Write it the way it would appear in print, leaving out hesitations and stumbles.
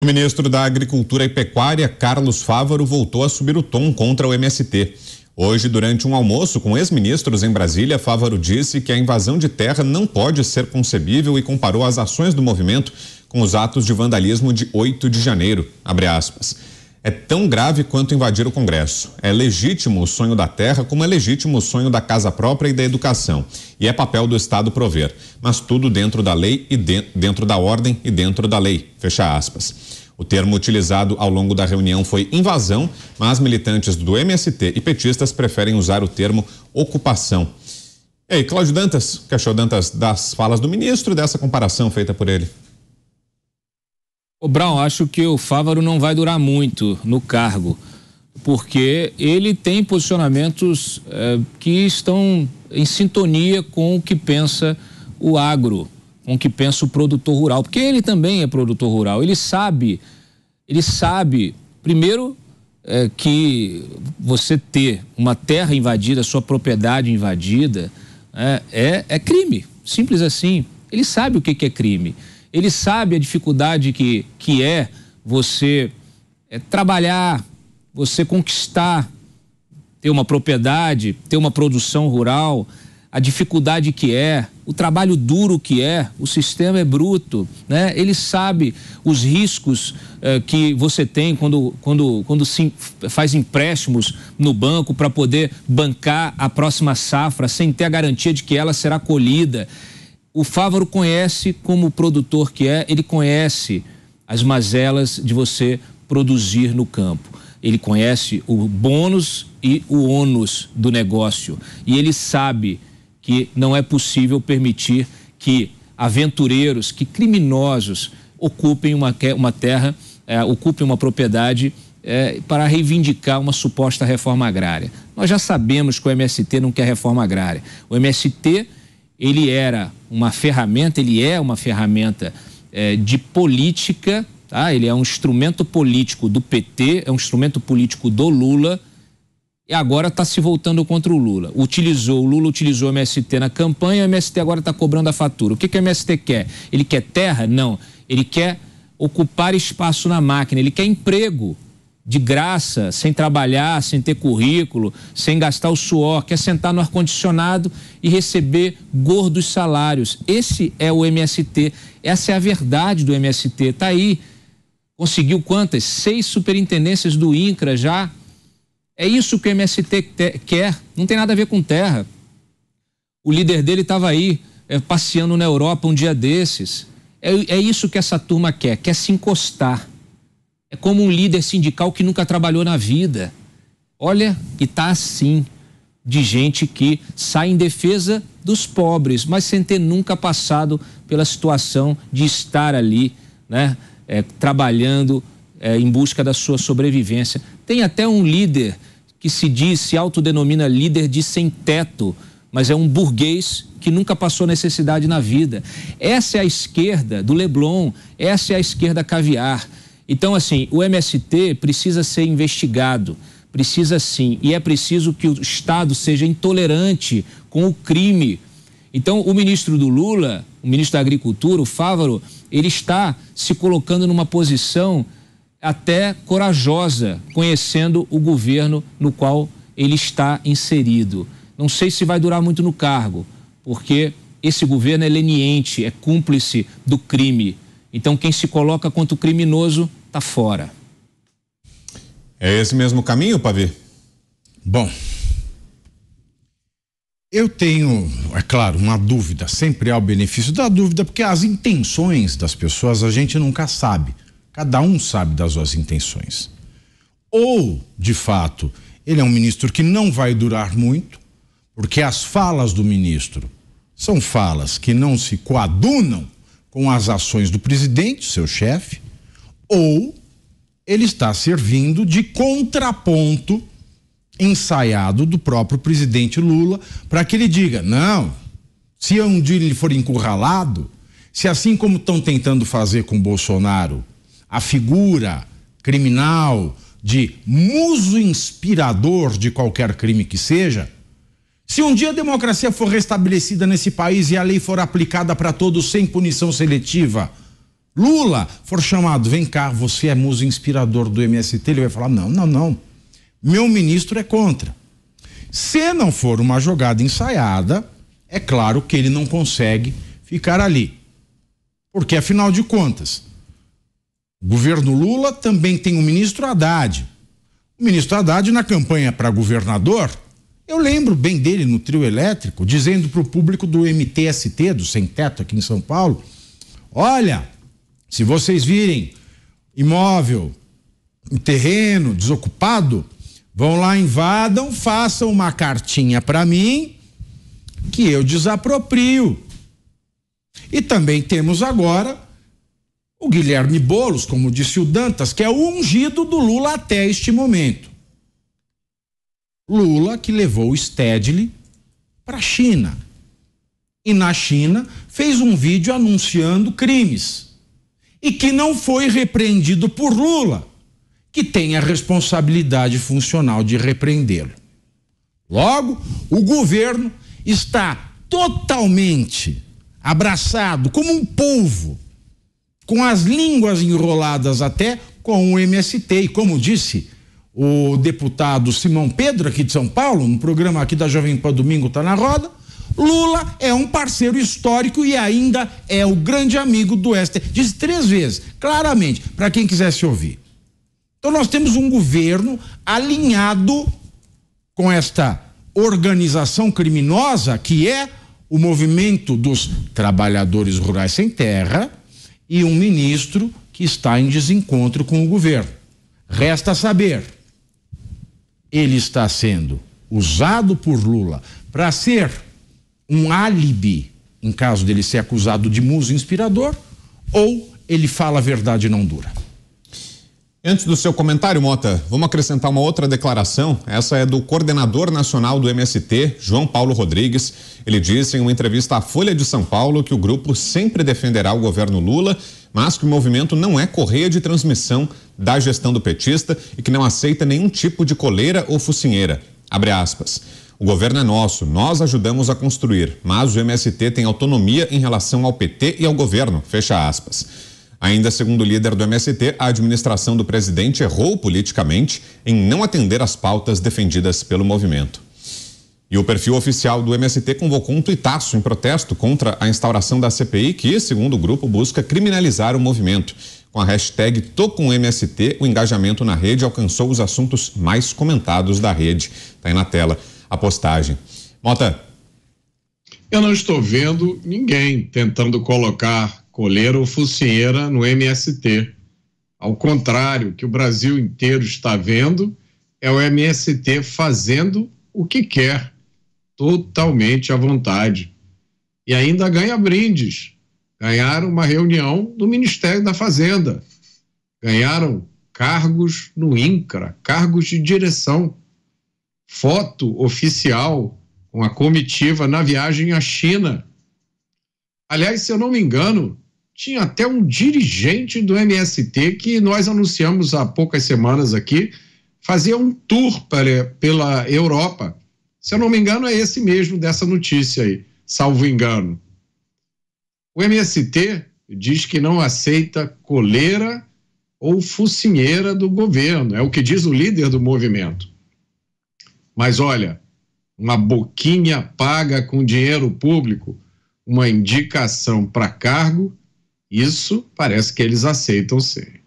O ministro da Agricultura e Pecuária, Carlos Fávaro, voltou a subir o tom contra o MST. Hoje, durante um almoço com ex-ministros em Brasília, Fávaro disse que a invasão de terra não pode ser concebível e comparou as ações do movimento com os atos de vandalismo de 8 de janeiro. Abre aspas. É tão grave quanto invadir o Congresso. É legítimo o sonho da terra, como é legítimo o sonho da casa própria e da educação. E é papel do Estado prover. Mas tudo dentro da lei e dentro da ordem e dentro da lei. Fecha aspas. O termo utilizado ao longo da reunião foi invasão, mas militantes do MST e petistas preferem usar o termo ocupação. E aí, Cláudio Dantas, o que achou, Dantas, das falas do ministro e dessa comparação feita por ele? Ô Brown, acho que o Fávaro não vai durar muito no cargo, porque ele tem posicionamentos que estão em sintonia com o que pensa o agro, com o que pensa o produtor rural, porque ele também é produtor rural. Ele sabe primeiro, que você ter uma terra invadida, sua propriedade invadida, é crime, simples assim. Ele sabe o que é crime. Ele sabe a dificuldade que é você trabalhar, você conquistar, ter uma propriedade, ter uma produção rural, a dificuldade que é, o trabalho duro que é, o sistema é bruto, né? Ele sabe os riscos que você tem quando se faz empréstimos no banco para poder bancar a próxima safra sem ter a garantia de que ela será colhida. O Fávaro conhece, como produtor que é, ele conhece as mazelas de você produzir no campo. Ele conhece o bônus e o ônus do negócio. E ele sabe que não é possível permitir que aventureiros, que criminosos ocupem uma terra, ocupem uma propriedade para reivindicar uma suposta reforma agrária. Nós já sabemos que o MST não quer reforma agrária. O MST, ele é uma ferramenta de política, tá? Ele é um instrumento político do PT, é um instrumento político do Lula, e agora está se voltando contra o Lula. O Lula utilizou o MST na campanha, o MST agora está cobrando a fatura. O que o MST quer? Ele quer terra? Não. Ele quer ocupar espaço na máquina, ele quer emprego de graça, sem trabalhar, sem ter currículo, sem gastar o suor, quer sentar no ar-condicionado e receber gordos salários. Esse é o MST, essa é a verdade do MST. Tá aí, conseguiu quantas? 6 superintendências do INCRA já. É isso que o MST quer, não tem nada a ver com terra. O líder dele estava aí, passeando na Europa um dia desses. É isso que essa turma quer se encostar. É como um líder sindical que nunca trabalhou na vida. Olha, e tá assim, de gente que sai em defesa dos pobres, mas sem ter nunca passado pela situação de estar ali, né, trabalhando em busca da sua sobrevivência. Tem até um líder que se autodenomina líder de sem teto, mas é um burguês que nunca passou necessidade na vida. Essa é a esquerda do Leblon, essa é a esquerda caviar. Então, assim, o MST precisa ser investigado, precisa sim, e é preciso que o Estado seja intolerante com o crime. Então, o ministro do Lula, o ministro da Agricultura, o Fávaro, ele está se colocando numa posição até corajosa, conhecendo o governo no qual ele está inserido. Não sei se vai durar muito no cargo, porque esse governo é leniente, é cúmplice do crime. Então, quem se coloca contra o criminoso está fora. É esse mesmo caminho, Pavê? Bom, eu tenho, é claro, uma dúvida. Sempre há o benefício da dúvida, porque as intenções das pessoas a gente nunca sabe. Cada um sabe das suas intenções. Ou, de fato, ele é um ministro que não vai durar muito, porque as falas do ministro são falas que não se coadunam com as ações do presidente, seu chefe, ou ele está servindo de contraponto ensaiado do próprio presidente Lula para que ele diga, não, se um dia ele for encurralado, se assim como estão tentando fazer com Bolsonaro, a figura criminal de muso inspirador de qualquer crime que seja, se um dia a democracia for restabelecida nesse país e a lei for aplicada para todos sem punição seletiva, Lula for chamado, vem cá, você é muso inspirador do MST, ele vai falar, não, meu ministro é contra. Se não for uma jogada ensaiada, é claro que ele não consegue ficar ali. Porque, afinal de contas, o governo Lula também tem o ministro Haddad. O ministro Haddad, na campanha para governador, eu lembro bem dele no trio elétrico, dizendo para o público do MTST, do Sem Teto aqui em São Paulo, olha, se vocês virem imóvel, terreno desocupado, vão lá, invadam, façam uma cartinha para mim que eu desaproprio. E também temos agora o Guilherme Boulos, como disse o Dantas, que é o ungido do Lula até este momento. Lula que levou o Stedley para a China. E na China fez um vídeo anunciando crimes. E que não foi repreendido por Lula, que tem a responsabilidade funcional de repreendê-lo. Logo, o governo está totalmente abraçado como um polvo, com as línguas enroladas até com o MST. E como disse o deputado Simão Pedro, aqui de São Paulo, no programa aqui da Jovem Pan Domingo Tá na Roda, Lula é um parceiro histórico e ainda é o grande amigo do STF. Diz 3 vezes, claramente, para quem quisesse ouvir. Então nós temos um governo alinhado com esta organização criminosa que é o movimento dos trabalhadores rurais sem terra e um ministro que está em desencontro com o governo. Resta saber, ele está sendo usado por Lula para ser um álibi em caso dele ser acusado de muso inspirador, ou ele fala a verdade e não dura? Antes do seu comentário, Mota, vamos acrescentar uma outra declaração. Essa é do coordenador nacional do MST, João Paulo Rodrigues. Ele disse em uma entrevista à Folha de São Paulo que o grupo sempre defenderá o governo Lula, mas que o movimento não é correia de transmissão da gestão do petista e que não aceita nenhum tipo de coleira ou focinheira. Abre aspas. O governo é nosso, nós ajudamos a construir, mas o MST tem autonomia em relação ao PT e ao governo, fecha aspas. Ainda segundo o líder do MST, a administração do presidente errou politicamente em não atender às pautas defendidas pelo movimento. E o perfil oficial do MST convocou um tuitaço em protesto contra a instauração da CPI que, segundo o grupo, busca criminalizar o movimento. Com a hashtag #ToComMST, o engajamento na rede alcançou os assuntos mais comentados da rede. Está aí na tela a postagem. Mota. Eu não estou vendo ninguém tentando colocar coleira ou focinheira no MST. Ao contrário, o que o Brasil inteiro está vendo é o MST fazendo o que quer, totalmente à vontade. E ainda ganha brindes. Ganharam uma reunião do Ministério da Fazenda. Ganharam cargos no INCRA, cargos de direção. Foto oficial com a comitiva na viagem à China. Aliás, se eu não me engano, tinha até um dirigente do MST que nós anunciamos há poucas semanas aqui, fazia um tour pela Europa. Se eu não me engano, é esse mesmo dessa notícia aí, salvo engano. O MST diz que não aceita coleira ou focinheira do governo, é o que diz o líder do movimento. Mas olha, uma boquinha paga com dinheiro público, uma indicação para cargo, isso parece que eles aceitam sim.